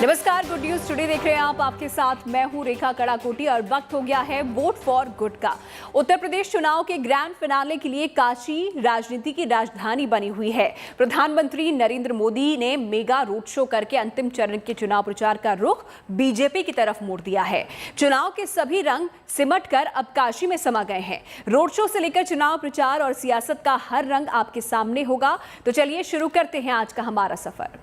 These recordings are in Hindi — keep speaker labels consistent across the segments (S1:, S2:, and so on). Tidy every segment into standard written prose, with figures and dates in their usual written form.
S1: नमस्कार, गुड न्यूज टुडे देख रहे हैं आप। आपके साथ मैं हूं रेखा कड़ाकोटी और वक्त हो गया है वोट फॉर गुड का। उत्तर प्रदेश चुनाव के ग्रैंड फिनाले के लिए काशी राजनीति की राजधानी बनी हुई है। प्रधानमंत्री नरेंद्र मोदी ने मेगा रोड शो करके अंतिम चरण के चुनाव प्रचार का रुख बीजेपी की तरफ मोड़ दिया है। चुनाव के सभी रंग सिमट कर अब काशी में समा गए हैं। रोड शो से लेकर चुनाव प्रचार और सियासत का हर रंग आपके सामने होगा। तो चलिए शुरू करते हैं आज का हमारा सफर।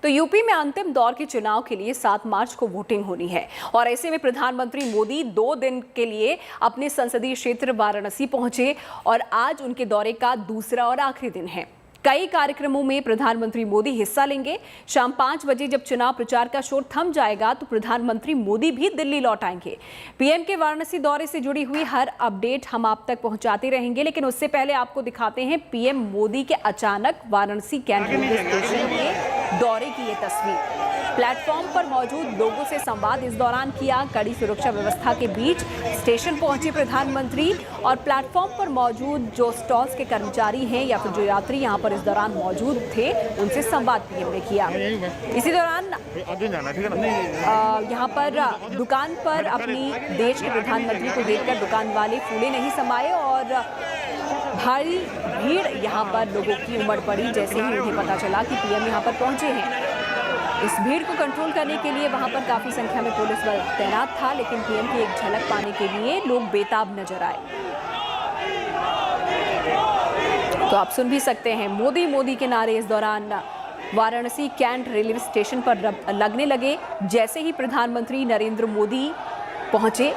S1: तो यूपी में अंतिम दौर के चुनाव के लिए 7 मार्च को वोटिंग होनी है और ऐसे में प्रधानमंत्री मोदी 2 दिन के लिए अपने संसदीय क्षेत्र वाराणसी पहुंचे और आज उनके दौरे का दूसरा और आखिरी दिन है। कई कार्यक्रमों में प्रधानमंत्री मोदी हिस्सा लेंगे। शाम 5 बजे जब चुनाव प्रचार का शोर थम जाएगा तो प्रधानमंत्री मोदी भी दिल्ली लौट आएंगे। पीएम के वाराणसी दौरे से जुड़ी हुई हर अपडेट हम आप तक पहुंचाते रहेंगे, लेकिन उससे पहले आपको दिखाते हैं पीएम मोदी के अचानक वाराणसी कैंट स्टेशन के दौरे की ये तस्वीर। प्लेटफॉर्म पर मौजूद लोगों से संवाद इस दौरान किया। कड़ी सुरक्षा व्यवस्था के बीच स्टेशन पहुंचे प्रधानमंत्री और प्लेटफॉर्म पर मौजूद जो स्टॉल्स के कर्मचारी हैं या फिर जो यात्री यहां पर इस दौरान मौजूद थे उनसे संवाद पीएम ने किया। इसी दौरान यहाँ पर दुकान पर अपनी देश के प्रधानमंत्री को देखकर दुकान वाले फूले नहीं समाये और भारी भीड़ यहाँ पर लोगों की उमड़ पड़ी जैसे ही उन्हें पता चला कि पीएम यहाँ पर पहुंचे हैं। इस भीड़ को कंट्रोल करने के लिए वहां पर काफी संख्या में पुलिस बल तैनात था, लेकिन पीएम की एक झलक पाने के लिए लोग बेताब नजर आए। तो आप सुन भी सकते हैं मोदी मोदी के नारे इस दौरान वाराणसी कैंट रेलवे स्टेशन पर लगने लगे। जैसे ही प्रधानमंत्री नरेंद्र मोदी पहुंचे,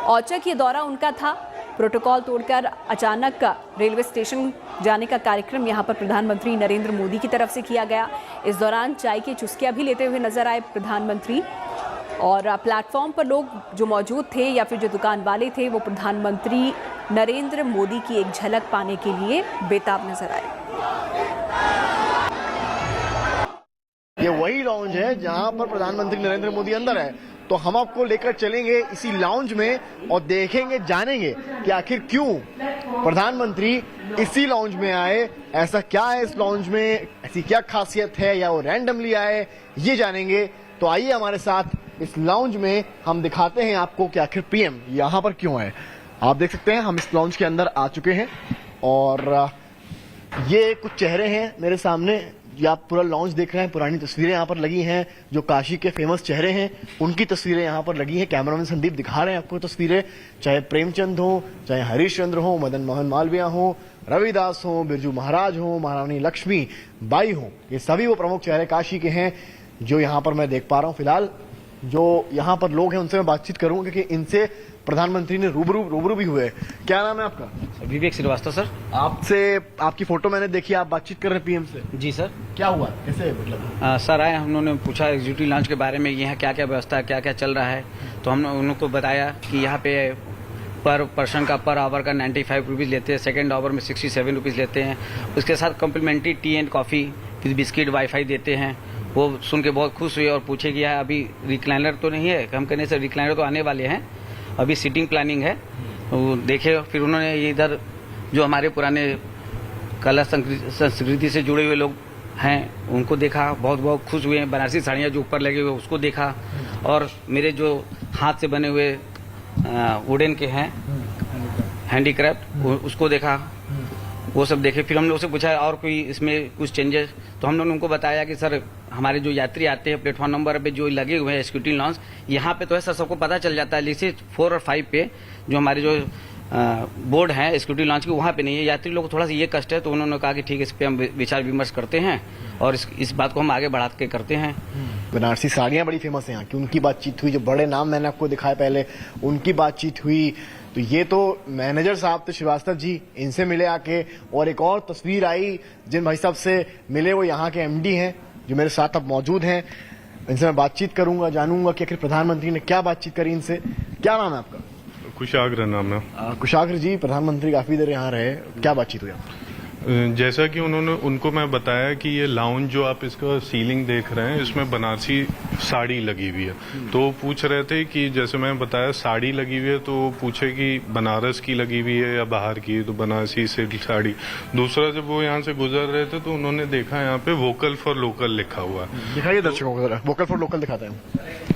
S1: औचक ये दौरा उनका था। प्रोटोकॉल तोड़कर अचानक रेलवे स्टेशन जाने का कार्यक्रम यहां पर प्रधानमंत्री नरेंद्र मोदी की तरफ से किया गया। इस दौरान चाय की चुस्कियां भी लेते हुए नजर आए प्रधानमंत्री और प्लेटफॉर्म पर लोग जो मौजूद थे या फिर जो दुकान वाले थे वो प्रधानमंत्री नरेंद्र मोदी की एक झलक पाने के लिए बेताब नजर आए।
S2: ये वही लॉन्ज है जहां पर प्रधानमंत्री नरेंद्र मोदी अंदर है, तो हम आपको लेकर चलेंगे इसी लाउंज में और देखेंगे, जानेंगे कि आखिर क्यों प्रधानमंत्री इसी लाउंज में आए, ऐसा क्या है इस लाउंज में, ऐसी क्या खासियत है या वो रैंडमली आए, ये जानेंगे। तो आइए हमारे साथ इस लाउंज में, हम दिखाते हैं आपको कि आखिर पीएम यहाँ पर क्यों आए। आप देख सकते हैं हम इस लाउंज के अंदर आ चुके हैं और ये कुछ चेहरे हैं मेरे सामने। ये आप पूरा लॉन्च देख रहे हैं, पुरानी तस्वीरें यहाँ पर लगी हैं, जो काशी के फेमस चेहरे हैं उनकी तस्वीरें यहाँ पर लगी हैं। कैमरामैन संदीप दिखा रहे हैं आपको तस्वीरें, चाहे प्रेमचंद हो, चाहे हरीश चंद्र हो, मदन मोहन मालवीय हो, रविदास हो, बिरजू महाराज हो, महारानी लक्ष्मी बाई हो, ये सभी वो प्रमुख चेहरे काशी के हैं जो यहाँ पर मैं देख पा रहा हूँ। फिलहाल जो यहाँ पर लोग हैं उनसे मैं बातचीत करूंगा क्योंकि इनसे प्रधानमंत्री ने रूबरू भी हुए। क्या नाम है आपका?
S3: विवेक श्रीवास्तव सर।
S2: आपसे आपकी फोटो मैंने देखी, आप बातचीत कर रहे हैं पीएम से।
S3: जी सर। क्या
S2: हुआ, कैसे मतलब?
S3: सर आए, हम लोगों ने पूछा एग्जीक्यूटिव लॉन्च के बारे में, यहाँ क्या क्या व्यवस्था है, क्या क्या चल रहा है। तो हमने उनको बताया कि यहाँ पे पर पर्सन का पर आवर का 95 रुपीज़ लेते हैं, सेकेंड आवर में 67 रुपीज़ लेते हैं। उसके साथ complimentary tea and coffee, biscuit, wifi देते हैं। वो सुन के बहुत खुश हुए और पूछे कि यार अभी रिक्लाइनर तो नहीं है। हम कहने से रिक्लाइनर तो आने वाले हैं, अभी सीटिंग प्लानिंग है। वो देखे, फिर उन्होंने ये इधर जो हमारे पुराने कला संस्कृति से जुड़े हुए लोग हैं उनको देखा, बहुत बहुत खुश हुए हैं। बनारसी साड़ियाँ जो ऊपर लगे हुए उसको देखा और मेरे जो हाथ से बने हुए वुडन के हैं हैंडीक्राफ्ट उसको देखा, वो सब देखे। फिर हम लोग से पूछा और कोई इसमें कुछ चेंजेस, तो हम लोगों ने उनको बताया कि सर हमारे जो यात्री आते हैं प्लेटफॉर्म नंबर पे जो लगे हुए हैं एग्जीक्यूटिव लॉन्च, यहाँ पे तो है सर, सबको पता चल जाता है। लेकिन 4 और 5 पे जो हमारे जो बोर्ड है एग्जीक्यूटिव लॉन्च की वहाँ पे नहीं है। यात्री लोग को थोड़ा सा ये कष्ट है, तो उन्होंने कहा कि ठीक है, इस पे हम विचार विमर्श करते हैं और इस बात को हम आगे बढ़ा के करते हैं।
S2: बनारसी साड़ियाँ बड़ी फेमस है यहाँ की, उनकी बातचीत हुई। जो बड़े नाम मैंने आपको दिखाए पहले, उनकी बातचीत हुई। तो ये तो मैनेजर साहब थे श्रीवास्तव जी, इनसे मिले आके। और एक और तस्वीर आई, जिन भाई साहब से मिले वो यहाँ के एमडी हैं जो मेरे साथ अब मौजूद हैं। इनसे मैं बातचीत करूंगा, जानूंगा कि आखिर प्रधानमंत्री ने क्या बातचीत करी इनसे। क्या नाम है आपका?
S4: कुशाग्र नाम है।
S2: कुशाग्र जी, प्रधानमंत्री काफी देर यहाँ रहे, क्या बातचीत हुई?
S4: जैसा कि उनको मैं बताया कि ये लाउंज जो आप इसका सीलिंग देख रहे हैं इसमें बनारसी साड़ी लगी हुई है, तो वो पूछ रहे थे कि जैसे मैं बताया साड़ी लगी हुई है, तो वो पूछे कि बनारस की लगी हुई है या बाहर की, तो बनारसी सिल्क साड़ी। दूसरा जब वो यहाँ से गुजर रहे थे तो उन्होंने देखा यहाँ पे वोकल फॉर लोकल लिखा हुआ है।
S2: दिखाइए दर्शकों को जरा, वोकल फॉर लोकल दिखाते हैं।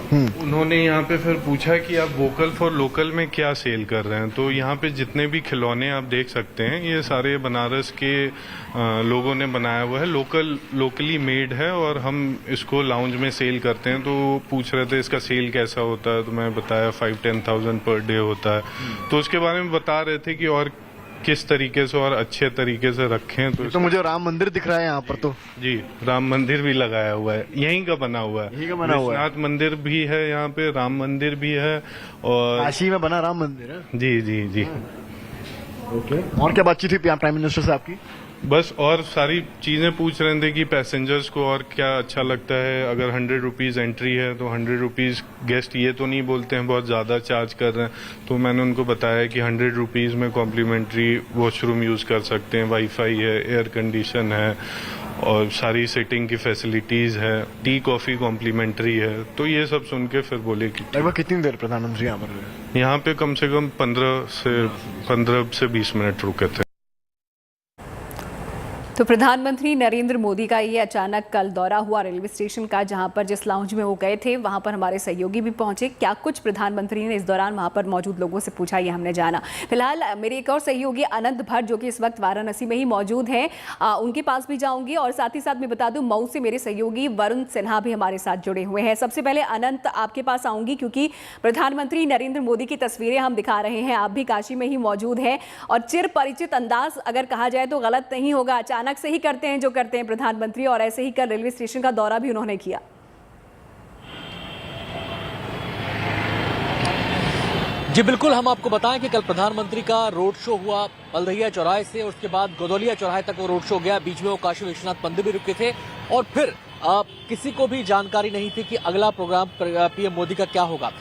S4: उन्होंने यहाँ पे फिर पूछा कि आप वोकल फॉर लोकल में क्या सेल कर रहे हैं, तो यहाँ पे जितने भी खिलौने आप देख सकते हैं ये सारे बनारस के लोगों ने बनाया हुआ है, लोकली मेड है, और हम इसको लाउंज में सेल करते हैं। तो पूछ रहे थे इसका सेल कैसा होता है, तो मैं बताया 5-10,000 पर डे होता है। तो उसके बारे में बता रहे थे कि और किस तरीके से और अच्छे तरीके से रखें।
S2: तो मुझे राम मंदिर दिख रहा है यहाँ पर, तो
S4: जी राम मंदिर भी लगाया हुआ है, यहीं का बना हुआ है,
S2: यहीं का बना हुआ है।
S4: विश्वनाथ मंदिर भी है यहाँ पे, राम मंदिर भी है, और
S2: काशी में बना राम मंदिर है।
S4: जी जी जी।
S2: ओके, और क्या बातचीत हुई प्राइम मिनिस्टर से आपकी?
S4: बस और सारी चीजें पूछ रहे थे कि पैसेंजर्स को और क्या अच्छा लगता है। अगर 100 रुपीज एंट्री है तो 100 रुपीज गेस्ट ये तो नहीं बोलते हैं बहुत ज्यादा चार्ज कर रहे हैं, तो मैंने उनको बताया कि 100 रुपीज में कॉम्प्लीमेंट्री वॉशरूम यूज कर सकते हैं, वाईफाई है, एयर कंडीशन है, और सारी सिटिंग की फैसिलिटीज है, टी कॉफी कॉम्प्लीमेंट्री है। तो ये सब सुन के फिर बोले कि
S2: लगभग कितनी देर प्रधानमंत्री यहाँ पर?
S4: यहाँ पे कम से कम 15 से 20 मिनट रुके थे।
S1: तो प्रधानमंत्री नरेंद्र मोदी का ये अचानक कल दौरा हुआ रेलवे स्टेशन का, जहां पर जिस लाउंज में वो गए थे वहां पर हमारे सहयोगी भी पहुंचे। क्या कुछ प्रधानमंत्री ने इस दौरान वहां पर मौजूद लोगों से पूछा, ये हमने जाना। फिलहाल मेरे एक और सहयोगी अनंत भट्ट जो कि इस वक्त वाराणसी में ही मौजूद हैं, उनके पास भी जाऊंगी, और साथ ही साथ मैं बता दूं मऊ से मेरे सहयोगी वरुण सिन्हा भी हमारे साथ जुड़े हुए हैं। सबसे पहले अनंत आपके पास आऊंगी, क्योंकि प्रधानमंत्री नरेंद्र मोदी की तस्वीरें हम दिखा रहे हैं, आप भी काशी में ही मौजूद हैं, और चिर परिचित अंदाज अगर कहा जाए तो गलत नहीं होगा, अचानक से ही करते हैं जो करते हैं प्रधानमंत्री, और ऐसे ही कल रेलवे स्टेशन का दौरा भी उन्होंने किया।
S5: जी बिल्कुल, हम आपको बताएं कि कल प्रधानमंत्री का रोड शो हुआ बलदहिया चौराहे से, और उसके बाद गोदौलिया चौराहे तक वो रोड शो गया। बीच में वो काशी विश्वनाथ मंदिर भी रुके थे, और फिर किसी को भी जानकारी नहीं थी कि अगला प्रोग्राम पीएम मोदी का क्या होगा।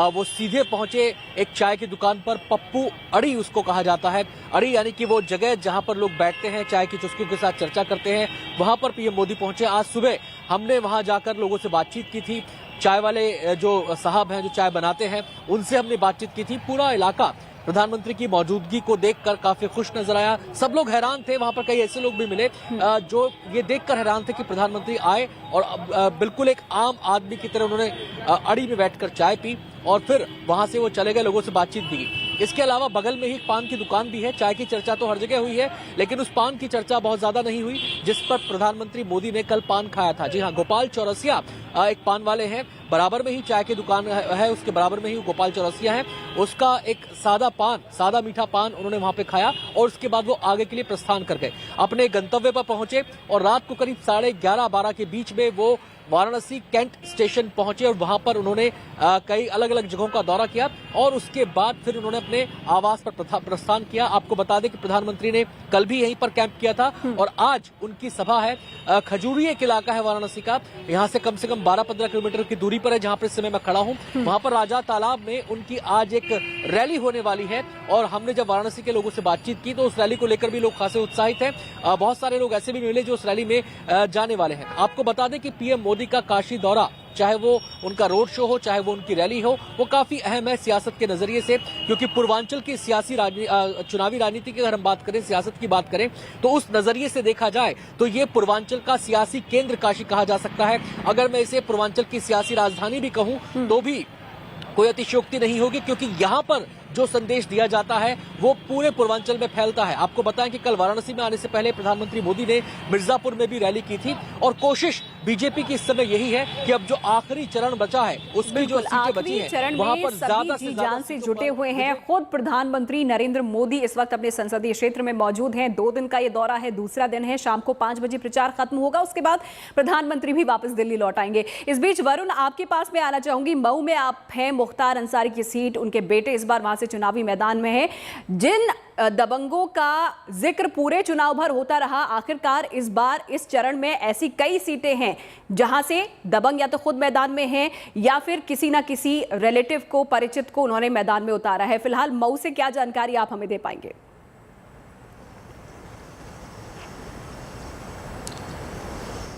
S5: वो सीधे पहुंचे एक चाय की दुकान पर, पप्पू अड़ी उसको कहा जाता है। अड़ी यानी कि वो जगह जहां पर लोग बैठते हैं, चाय की चुस्कियों के साथ चर्चा करते हैं, वहां पर पीएम मोदी पहुंचे। आज सुबह हमने वहां जाकर लोगों से बातचीत की थी, चाय वाले जो साहब हैं जो चाय बनाते हैं उनसे हमने बातचीत की थी। पूरा इलाका प्रधानमंत्री की मौजूदगी को देखकर काफी खुश नजर आया, सब लोग हैरान थे। वहां पर कई ऐसे लोग भी मिले जो ये देखकर हैरान थे कि प्रधानमंत्री आए और बिल्कुल एक आम आदमी की तरह उन्होंने अड़ी में बैठकर चाय पी, और फिर वहां से वो चले गए, लोगों से बातचीत भी की। इसके अलावा बगल में ही पान की दुकान भी है। चाय की चर्चा तो हर जगह हुई है, लेकिन उस पान की चर्चा बहुत ज्यादा नहीं हुई जिस पर प्रधानमंत्री मोदी ने कल पान खाया था। जी हाँ, गोपाल चौरसिया एक पान वाले हैं, बराबर में ही चाय की दुकान है, उसके बराबर में ही गोपाल चौरसिया है। उसका एक सादा मीठा पान उन्होंने वहां पे खाया, और उसके बाद वो आगे के लिए प्रस्थान कर गए, अपने गंतव्य पर पहुंचे, और रात को करीब 11:30-12 के बीच में वो वाराणसी कैंट स्टेशन पहुंचे, और वहां पर उन्होंने कई अलग अलग जगहों का दौरा किया, और उसके बाद फिर उन्होंने अपने आवास पर प्रस्थान किया। आपको बता दें कि प्रधानमंत्री ने कल भी यहीं पर कैंप किया था, और आज उनकी सभा है। खजूरी एक इलाका है वाराणसी का, यहाँ से कम 12-15 किलोमीटर की दूरी पर है, जहां पर इस समय मैं खड़ा हूँ। वहां पर राजा तालाब में उनकी आज एक रैली होने वाली है, और हमने जब वाराणसी के लोगों से बातचीत की तो उस रैली को लेकर भी लोग खासे उत्साहित हैं। बहुत सारे लोग ऐसे भी मिले जो उस रैली में जाने वाले हैं। आपको बता दें कि पीएम मोदी का काशी दौरा, चाहे वो उनका रोड शो हो, चाहे वो उनकी रैली हो, वो काफी अहम है सियासत के नजरिए से, क्योंकि पूर्वांचल की सियासी चुनावी राजनीति की अगर हम बात करें, सियासत की बात करें, तो उस नजरिए से देखा जाए तो ये पूर्वांचल का सियासी केंद्र काशी कहा जा सकता है। अगर मैं इसे पूर्वांचल की सियासी राजधानी भी कहूं तो भी कोई अतिशयोक्ति नहीं होगी, क्योंकि यहाँ पर जो संदेश दिया जाता है वो पूरे पूर्वांचल में फैलता है। आपको बताएं कि कल वाराणसी में आने से पहले प्रधानमंत्री मोदी ने मिर्जापुर में भी रैली की थी, और कोशिश बीजेपी की इस समय यही है कि अब जो आखिरी चरण बचा है उसमें जो सीटें बची हैं वहां पर ज्यादा से ज्यादा
S1: जान से जुटे हुए हैं। खुद प्रधानमंत्री नरेंद्र मोदी इस वक्त अपने संसदीय क्षेत्र में मौजूद हैं। 2 दिन का ये दौरा है, दूसरा दिन है, शाम को 5 बजे प्रचार खत्म होगा, उसके बाद प्रधानमंत्री भी वापस दिल्ली लौट आएंगे। इस बीच वरुण, आपके पास में आना चाहूंगी। मऊ में आप हैं, मुख्तार अंसारी की सीट, उनके बेटे इस बार वहां से चुनावी मैदान में है। जिन दबंगों का जिक्र पूरे चुनाव भर होता रहा, आखिरकार इस बार इस चरण में ऐसी कई सीटें हैं जहां से दबंग या तो खुद मैदान में हैं या फिर किसी ना किसी रिलेटिव को, परिचित को उन्होंने मैदान में उतारा है। फिलहाल मऊ से क्या जानकारी आप हमें दे पाएंगे?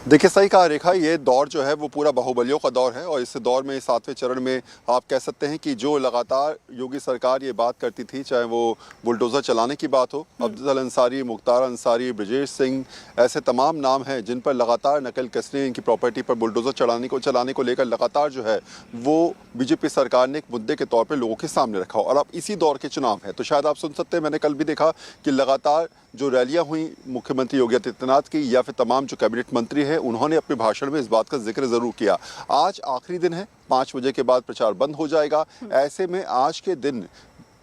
S6: देखिए सही कहा रेखा, ये दौर जो है वो पूरा बाहुबलियों का दौर है और इस दौर में 7वें चरण में आप कह सकते हैं कि जो लगातार योगी सरकार ये बात करती थी, चाहे वो बुलडोज़र चलाने की बात हो, अफजल अंसारी, मुख्तार अंसारी, ब्रजेश सिंह, ऐसे तमाम नाम हैं जिन पर लगातार नकल कसने, इनकी प्रॉपर्टी पर बुलडोज़र चलाने को लेकर लगातार जो है वो बीजेपी सरकार ने एक मुद्दे के तौर पर लोगों के सामने रखा। और अब इसी दौर के चुनाव है तो शायद आप सुन सकते हैं, मैंने कल भी देखा कि लगातार जो रैलियां हुई मुख्यमंत्री योगी आदित्यनाथ की या फिर तमाम जो कैबिनेट मंत्री हैं, उन्होंने अपने भाषण में इस बात का जिक्र जरूर किया। आज आखिरी दिन है, 5 बजे के बाद प्रचार बंद हो जाएगा। ऐसे में आज के दिन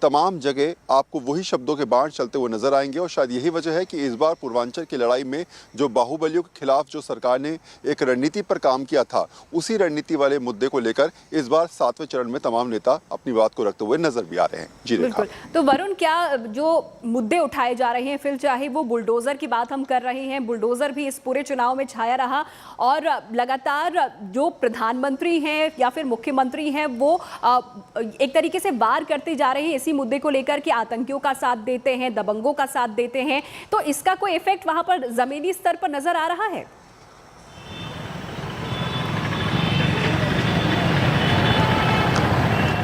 S6: तमाम जगह आपको वही शब्दों के बाण चलते हुए नजर आएंगे और शायद यही वजह है कि इस बार पूर्वांचल की लड़ाई में जो बाहुबलियों के खिलाफ जो सरकार ने एक रणनीति पर काम किया था, उसी रणनीति वाले मुद्दे को लेकर इस बार 7वें चरण में तमाम नेता अपनी बात को रखते हुए नजर भी आ रहे हैं। जी
S1: बिल्कुल। तो वरुण, क्या जो मुद्दे उठाए जा रहे हैं, फिर चाहे वो बुलडोजर की बात हम कर रहे हैं, बुलडोजर भी इस पूरे चुनाव में छाया रहा और लगातार जो प्रधानमंत्री हैं या फिर मुख्यमंत्री हैं वो एक तरीके से वार करते जा रहे हैं इसी मुद्दे को लेकर कि आतंकियों का साथ देते हैं, दबंगों का साथ देते हैं, तो इसका कोई इफेक्ट वहां पर जमीनी स्तर पर नजर आ रहा है?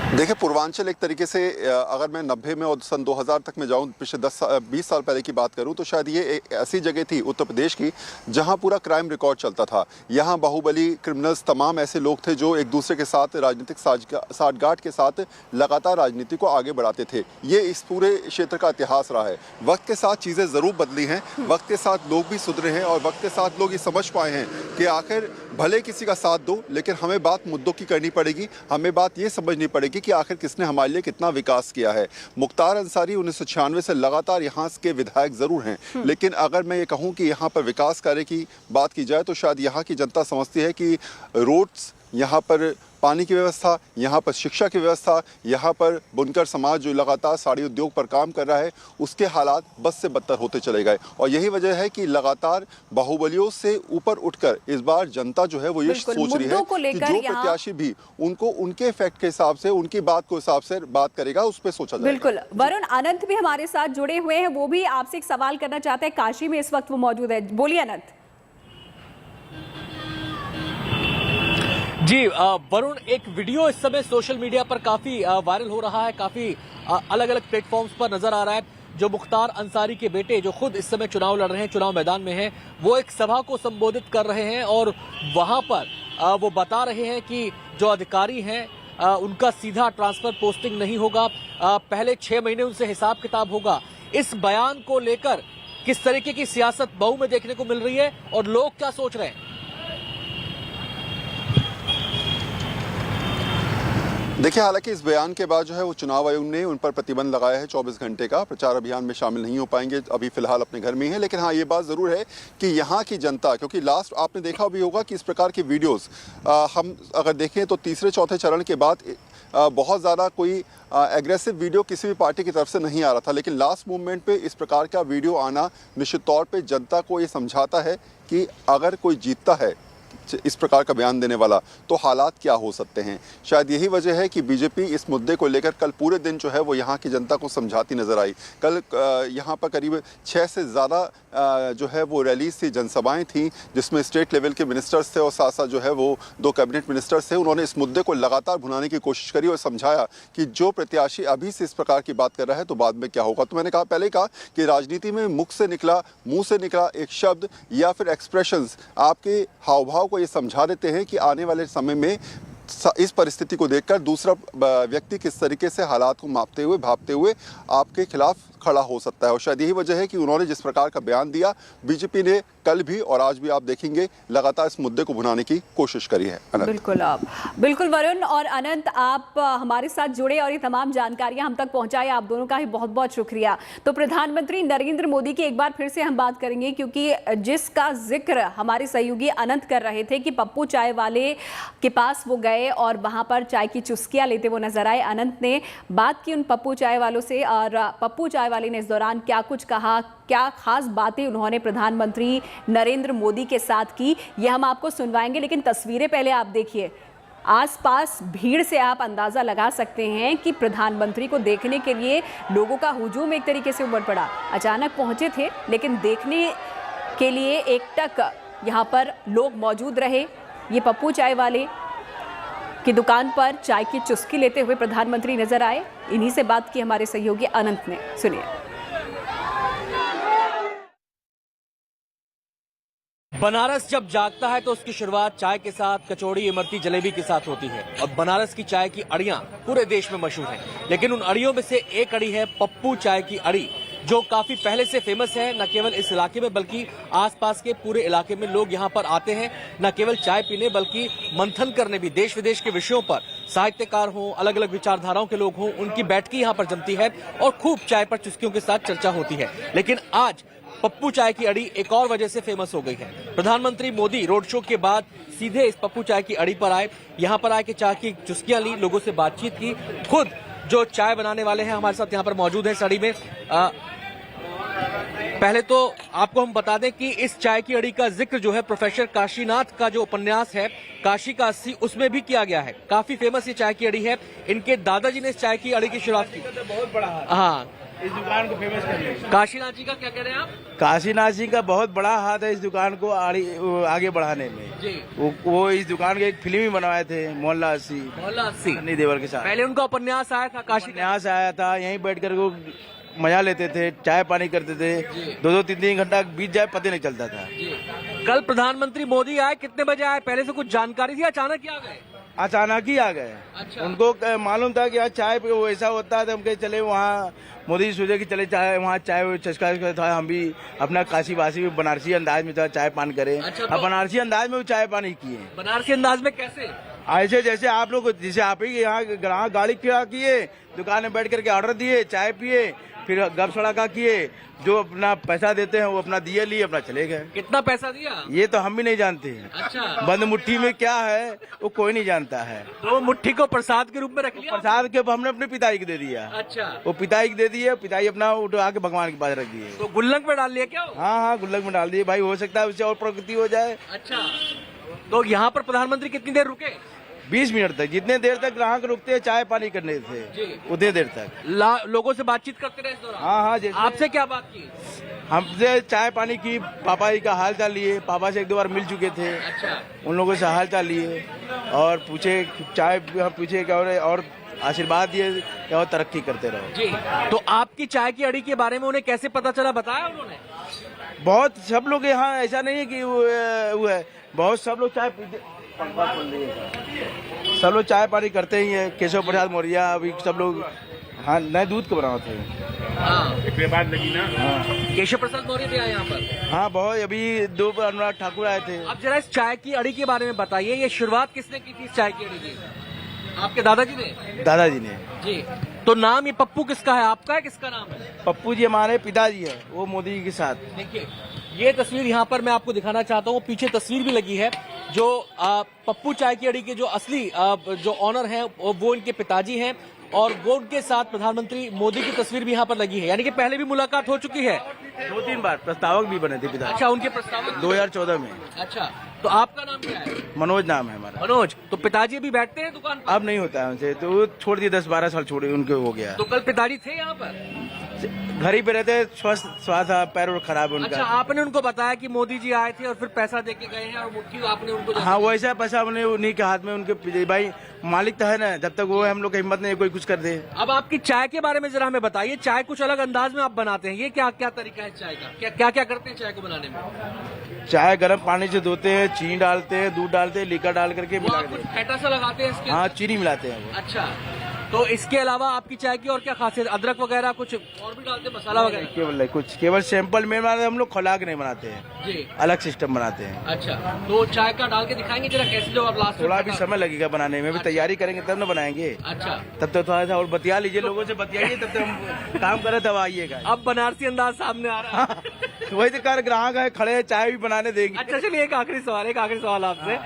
S6: देखिए, पूर्वांचल एक तरीके से अगर मैं 90 में और सन 2000 तक में जाऊं, पिछले 20 साल पहले की बात करूं, तो शायद ये एक ऐसी जगह थी उत्तर प्रदेश की जहां पूरा क्राइम रिकॉर्ड चलता था। यहां बाहुबली क्रिमिनल्स तमाम ऐसे लोग थे जो एक दूसरे के साथ राजनीतिक साठगांठ के साथ लगातार राजनीति को आगे बढ़ाते थे। ये इस पूरे क्षेत्र का इतिहास रहा है। वक्त के साथ चीज़ें ज़रूर बदली हैं, वक्त के साथ लोग भी सुधरे हैं और वक्त के साथ लोग ये समझ पाए हैं कि आखिर भले किसी का साथ दो, लेकिन हमें बात मुद्दों की करनी पड़ेगी, हमें बात ये समझनी पड़ेगी कि आखिर किसने हमारे लिए कितना विकास किया है। मुख्तार अंसारी 1996 से लगातार यहाँ के विधायक जरूर हैं, लेकिन अगर मैं ये कहूँ कि यहाँ पर विकास कार्य की बात की जाए तो शायद यहाँ की जनता समझती है कि रोड्स, यहाँ पर पानी की व्यवस्था, यहाँ पर शिक्षा की व्यवस्था, यहाँ पर बुनकर समाज जो लगातार साड़ी उद्योग पर काम कर रहा है, उसके हालात बस से बदतर होते चले गए। और यही वजह है कि लगातार बाहुबलियों से ऊपर उठकर इस बार जनता जो है वो ये सोच रही है कि जो प्रत्याशी भी उनको उनके इफेक्ट के हिसाब से, उनकी बात को हिसाब से बात करेगा, उस पर सोचा जाएगा।
S1: बिल्कुल। वरुण, अनंत भी हमारे साथ जुड़े हुए हैं, वो भी आपसे एक सवाल करना चाहते हैं। काशी में इस वक्त वो मौजूद है। बोलिए अनंत।
S5: जी वरुण, एक वीडियो इस समय सोशल मीडिया पर काफी वायरल हो रहा है, काफी अलग अलग प्लेटफॉर्म्स पर नजर आ रहा है। जो मुख्तार अंसारी के बेटे जो खुद इस समय चुनाव लड़ रहे हैं, चुनाव मैदान में हैं, वो एक सभा को संबोधित कर रहे हैं और वहां पर वो बता रहे हैं कि जो अधिकारी हैं उनका सीधा ट्रांसफर पोस्टिंग नहीं होगा, पहले 6 महीने उनसे हिसाब किताब होगा। इस बयान को लेकर किस तरीके की सियासत बहू में देखने को मिल रही है और लोग क्या सोच रहे हैं?
S6: देखिए, हालांकि इस बयान के बाद जो है वो चुनाव आयोग ने उन पर प्रतिबंध लगाया है 24 घंटे का, प्रचार अभियान में शामिल नहीं हो पाएंगे, अभी फिलहाल अपने घर में ही है। लेकिन हाँ, ये बात ज़रूर है कि यहाँ की जनता, क्योंकि लास्ट आपने देखा भी होगा कि इस प्रकार की वीडियोस हम अगर देखें तो तीसरे चौथे चरण के बाद बहुत ज़्यादा कोई एग्रेसिव वीडियो किसी भी पार्टी की तरफ से नहीं आ रहा था, लेकिन लास्ट मोमेंट पे इस प्रकार का वीडियो आना निश्चित तौर पे जनता को ये समझाता है कि अगर कोई जीतता है इस प्रकार का बयान देने वाला तो हालात क्या हो सकते हैं। शायद यही वजह है कि बीजेपी इस मुद्दे को लेकर कल पूरे दिन जो है वो यहाँ की जनता को समझाती नजर आई। कल यहाँ पर करीब 6 से ज़्यादा जो है वो रैलीज थी, जनसभाएं थी, जिसमें स्टेट लेवल के मिनिस्टर्स थे और साथ साथ जो है वो 2 कैबिनेट मिनिस्टर्स थे। उन्होंने इस मुद्दे को लगातार भुनाने की कोशिश करी और समझाया कि जो प्रत्याशी अभी से इस प्रकार की बात कर रहा है तो बाद में क्या होगा। तो मैंने कहा, पहले ही कहा कि राजनीति में मुख से निकला, मुंह से निकला एक शब्द या फिर एक्सप्रेशंस आपके हाव भाव को ये समझा देते हैं कि आने वाले समय में इस परिस्थिति को देखकर दूसरा व्यक्ति किस तरीके से हालात को मापते हुए, भापते हुए आपके खिलाफ खड़ा हो सकता है। और शायद यही वजह है कि उन्होंने जिस प्रकार का बयान दिया, बीजेपी ने कल भी और आज भी आप देखेंगे लगातार इस मुद्दे को भुनाने की कोशिश करी है।
S1: बिल्कुल वरुण और अनंत, आप हमारे साथ जुड़े और ये तमाम जानकारियां हम तक पहुंचाई, आप दोनों का ही बहुत बहुत शुक्रिया। तो प्रधानमंत्री नरेंद्र मोदी की एक बार फिर से हम बात करेंगे, क्योंकि जिसका जिक्र हमारे सहयोगी अनंत कर रहे थे कि पप्पू चाय वाले के पास वो गए और वहां पर चाय की चुस्कियां लेते वो नजर आए। अनंत ने बात की उन पप्पू चाय वालों से और पप्पू चाय वाले ने इस दौरान क्या कुछ कहा, क्या खास बातें उन्होंने प्रधानमंत्री नरेंद्र मोदी के साथ की, ये हम आपको सुनवाएंगे। लेकिन तस्वीरें पहले आप देखिए, आसपास भीड़ से आप अंदाजा लगा सकते हैं कि प्रधानमंत्री को देखने के लिए लोगों का हुजूम एक तरीके से उमड़ पड़ा। अचानक पहुंचे थे, लेकिन देखने के लिए एकटक यहाँ पर लोग मौजूद रहे। ये पप्पू चाय वाले की दुकान पर चाय की चुस्की लेते हुए प्रधानमंत्री नजर आए। इन्हीं से बात की हमारे सहयोगी अनंत ने, सुनिए।
S5: बनारस जब जागता है तो उसकी शुरुआत चाय के साथ, कचौड़ी, इमरती, जलेबी के साथ होती है। और बनारस की चाय की अड़ियां पूरे देश में मशहूर हैं। लेकिन उन अड़ियों में से एक अड़ी है पप्पू चाय की अड़ी, जो काफी पहले से फेमस है। न केवल इस इलाके में बल्कि आसपास के पूरे इलाके में लोग यहाँ पर आते हैं, न केवल चाय पीने बल्कि मंथन करने भी। देश विदेश के विषयों पर साहित्यकार हों, अलग अलग विचारधाराओं के लोग हों, उनकी बैठकी यहाँ पर जमती है और खूब चाय पर चुस्कियों के साथ चर्चा होती है। लेकिन आज पप्पू चाय की अड़ी एक और वजह से फेमस हो गई है। प्रधानमंत्री मोदी रोड शो के बाद सीधे इस पप्पू चाय की अड़ी पर आए। यहाँ पर आके चाय की चुस्कियां ली, लोगों से बातचीत की। खुद जो चाय बनाने वाले हैं हमारे साथ यहाँ पर मौजूद है इस अड़ी में। पहले तो आपको हम बता दें कि इस चाय की अड़ी का जिक्र जो है प्रोफेसर काशीनाथ का जो उपन्यास है काशी का 80, उसमें भी किया गया है। काफी फेमस ये चाय की अड़ी है। इनके दादाजी ने इस चाय की अड़ी की शुरुआत की।
S7: बहुत बड़ा हाथ
S5: हाँ,
S7: इस दुकान को फेमस करने में।
S5: काशीनाथ जी का क्या कह रहे हैं आप?
S7: काशीनाथ जी का बहुत बड़ा हाथ है इस दुकान को आगे बढ़ाने में
S5: जी।
S7: वो इस दुकान के एक फिल्म भी बनवाए थे, मोहल्ला 80,
S5: मोहल्ला 80
S7: सन्नी देओल के साथ।
S5: पहले उनका उपन्यास आया था काशी का।
S7: यहाँ से आया था, यहीं बैठ कर वो मजा लेते थे, चाय पानी करते थे। 2-2 3-3 घंटा बीत जाए पता नहीं चलता था।
S5: कल प्रधानमंत्री मोदी आए, कितने बजे आए? पहले से कुछ जानकारी थी, अचानक ही आ गए?
S7: अचानक ही आ गए।
S5: अच्छा।
S7: उनको मालूम था कि यहाँ चाय पे वो ऐसा होता है, तो हम कहे चले वहाँ। मोदी जी सोचे कि चले चाय वहाँ चाय चस्का था, हम भी अपना काशी वासी बनारसी अंदाज में था चाय पान करें।
S5: अच्छा,
S7: अब बनारसी अंदाज में भी चाय पानी किए।
S5: बनारसी अंदाज में कैसे?
S7: ऐसे जैसे आप लोग, जैसे आप ही यहाँ ग्राहक गाड़ी खड़ा किए, दुकान में बैठ करके ऑर्डर दिए, चाय पिए, फिर गप सड़का किए, जो अपना पैसा देते हैं वो अपना दिए, लिए, अपना चले गए।
S5: कितना पैसा दिया?
S7: ये तो हम भी नहीं जानते हैं।
S5: अच्छा।
S7: बंद मुट्ठी में क्या है वो कोई नहीं जानता है।
S5: तो मुट्ठी को प्रसाद के रूप में रख लिया?
S7: प्रसाद के हमने अपने पिताजी को दे दिया।
S5: अच्छा।
S7: वो पिताजी को दे दिए, पिताजी अपना उठा के भगवान के पास रख दिए।
S5: तो गुल्लक में डाल लिया क्या?
S7: हाँ हाँ, गुल्लक में डाल दिए भाई, हो सकता है उससे और प्रगति हो जाए।
S5: अच्छा। तो यहाँ पर प्रधानमंत्री कितनी देर रुके?
S7: 20 मिनट तक, जितने देर तक ग्राहक रुकते हैं चाय पानी करने से उतने देर तक
S5: लोगों से बातचीत करते रहे इस दौरान?
S7: हाँ हाँ। जैसे
S5: आपसे क्या बात की?
S7: हमसे चाय पानी की, पापा जी का हाल चाल लिए, पापा से 1-2 बार मिल चुके थे।
S5: अच्छा।
S7: उन लोगों से हाल चाल लिए और पूछे चाय पूछे क्या और आशीर्वाद दिए कि और तरक्की करते रहो।
S5: जी। तो आपकी चाय की अड़ी के बारे में उन्हें कैसे पता चला, बताया उन्होंने?
S7: बहुत सब लोग यहाँ, ऐसा नहीं है कि वो है, बहुत सब लोग चाय पीते, सब लोग चाय पानी करते ही है। केशव प्रसाद मौर्य अभी सब लोग, हाँ, नए दूध को बनाते हैं।
S5: हाँ।
S7: बात लगी ना। हाँ,
S5: केशव प्रसाद मौर्य भी आए यहाँ पर?
S7: हाँ बहुत। अभी 2 अनुराग ठाकुर आए थे।
S5: अब जरा इस चाय की अड़ी के बारे में बताइए, ये शुरुआत किसने की थी इस चाय की अड़ी की? आपके दादाजी ने?
S7: दादाजी ने।
S5: जी। तो नाम ये पप्पू किसका है, आपका है, किसका नाम है?
S7: पप्पू जी हमारे पिताजी है, वो मोदी जी के साथ।
S5: देखिए ये तस्वीर यहाँ पर मैं आपको दिखाना चाहता हूँ, पीछे तस्वीर भी लगी है। जो पप्पू चाय की अड़ी के जो असली जो ऑनर हैं वो इनके पिताजी हैं और वो उनके साथ प्रधानमंत्री मोदी की तस्वीर भी यहाँ पर लगी है। यानी कि पहले भी मुलाकात हो चुकी है
S7: 2-3 बार। प्रस्तावक भी बने थे पिताजी।
S5: अच्छा, उनके प्रस्तावक
S7: 2014 में।
S5: अच्छा। तो आपका नाम क्या है?
S7: मनोज नाम है हमारा।
S5: मनोज। तो पिताजी भी बैठते हैं दुकान पर?
S7: अब नहीं होता है उनसे, तो वो छोड़ दिए, 10-12 साल छोड़े, उनके हो गया।
S5: तो कल पिताजी थे यहाँ पर?
S7: घर ही पे रहते, स्वास्थ्य पैर और खराब है
S5: अच्छा,
S7: उनका।
S5: आपने उनको बताया कि मोदी जी आए थे और फिर पैसा दे के गए हैं और मुट्ठी आपने उनको?
S7: हाँ, वो ऐसा पैसा हमने उन्हीं के हाथ में, उनके भाई मालिक तो है ना, जब तक वो है हम लोग की हिम्मत नहीं है कोई कुछ कर दे।
S5: अब आपकी चाय के बारे में जरा हमें बताइए। चाय कुछ अलग अंदाज में आप बनाते हैं, ये क्या क्या तरीका है चाय का? क्या क्या करते हैं चाय को बनाने में?
S7: चाय गर्म पानी से धोते हैं, चीनी डालते हैं, दूध डालते हैं, लीकर डाल करके मिला
S5: कुछ फेटा सा लगाते हैं इसके?
S7: हाँ, चीनी मिलाते हैं वो।
S5: अच्छा। तो इसके अलावा आपकी चाय की और क्या खासियत? अदरक वगैरह कुछ और भी डालते हैं, मसाला वगैरह?
S7: केवल सैंपल में बनाते, हम लोग खुला के नहीं बनाते हैं
S5: जी,
S7: अलग सिस्टम बनाते हैं।
S5: अच्छा। तो चाय का डाल के दिखाएंगे जरा कैसे, जो आप लास्ट?
S7: थोड़ा भी समय लगेगा बनाने में, भी तैयारी करेंगे तब ना बनाएंगे।
S5: अच्छा।
S7: तब तो थोड़ा सा और बतिया लीजिए, लोगों से बतियाइए, तब तक हम काम करें तब आइएगा।
S5: अब बनारसी अंदाज सामने आ रहा है।
S7: वही तो कार ग्राहक है, खड़े हैं, चाय भी बनाने देंगे।
S5: अच्छा चलिए, एक आखिरी सवाल आपसे।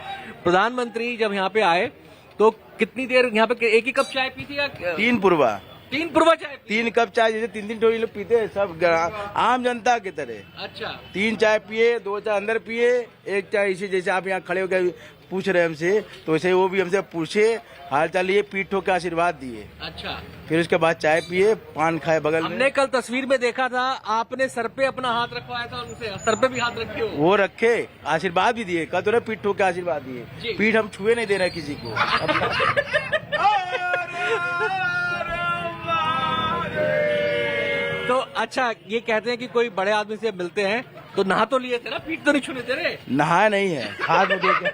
S5: प्रधानमंत्री जब यहाँ पे आए तो कितनी देर यहाँ पे एक ही कप चाय पी थी या?
S7: 3 पूर्वा।
S5: 3 पुरवा चाय पी?
S7: 3 कप चाय जैसे 3 टोरी लोग पीते हैं सब आम जनता की तरह।
S5: अच्छा
S7: 3 चाय पिए, 2 चाय अंदर पिए, 1 चाय इसी जैसे आप यहाँ खड़े होकर पूछ रहे हैं हमसे, तो वैसे वो भी हमसे पूछे, हाल चाल लिए, पीठ ठोक के आशीर्वाद दिए।
S5: अच्छा
S7: फिर उसके बाद चाय पिए, पान खाए बगल में।
S5: हमने कल तस्वीर में देखा था आपने सर पे अपना हाथ रखवाया था उनसे, सर पे भी हाथ रखे हो।
S7: वो रखे, आशीर्वाद भी दिए, कल तो पीठ ठोक के आशीर्वाद
S5: जी।
S7: दिए। पीठ हम छुए नहीं दे रहे किसी को।
S5: तो अच्छा ये कहते हैं कि कोई बड़े आदमी से मिलते हैं तो नहा तो लिए थे ना, पीठ तो नहीं छूने दे रहे।
S7: नहाया नहीं है, हाथ में देखे।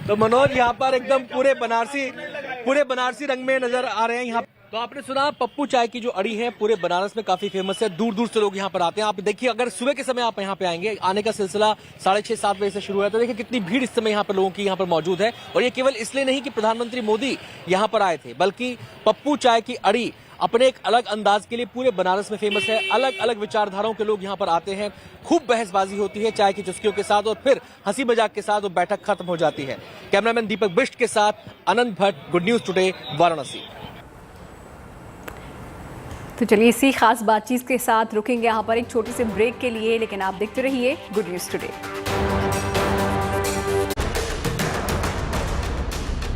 S5: तो मनोज यहाँ पर एकदम पूरे बनारसी रंग में नजर आ रहे हैं यहाँ। तो आपने सुना पप्पू चाय की जो अड़ी है पूरे बनारस में काफी फेमस है, दूर दूर से लोग यहाँ पर आते हैं। आप देखिए अगर सुबह के समय आप यहाँ पे आएंगे, आने का सिलसिला 6:30-7 बजे से शुरू है, तो देखिए कितनी भीड़ इस समय यहाँ पर लोगों की यहाँ पर मौजूद है। और ये केवल इसलिए नहीं कि प्रधानमंत्री मोदी यहाँ पर आए थे, बल्कि पप्पू चाय की अड़ी अपने एक अलग अंदाज के लिए पूरे बनारस में फेमस है। अलग अलग विचारधाराओं के लोग यहाँ पर आते हैं, खूब बहसबाजी होती है चाय की चुस्कियों के साथ, और फिर हंसी मजाक के साथ वो बैठक खत्म हो जाती है। कैमरामैन दीपक बिष्ट के साथ Anant Bhatt, Good News Today, Varanasi.
S1: तो चलिए इसी खास बातचीत के साथ रुकेंगे यहाँ पर एक छोटे से ब्रेक के लिए, लेकिन आप देखते रहिए गुड न्यूज टुडे।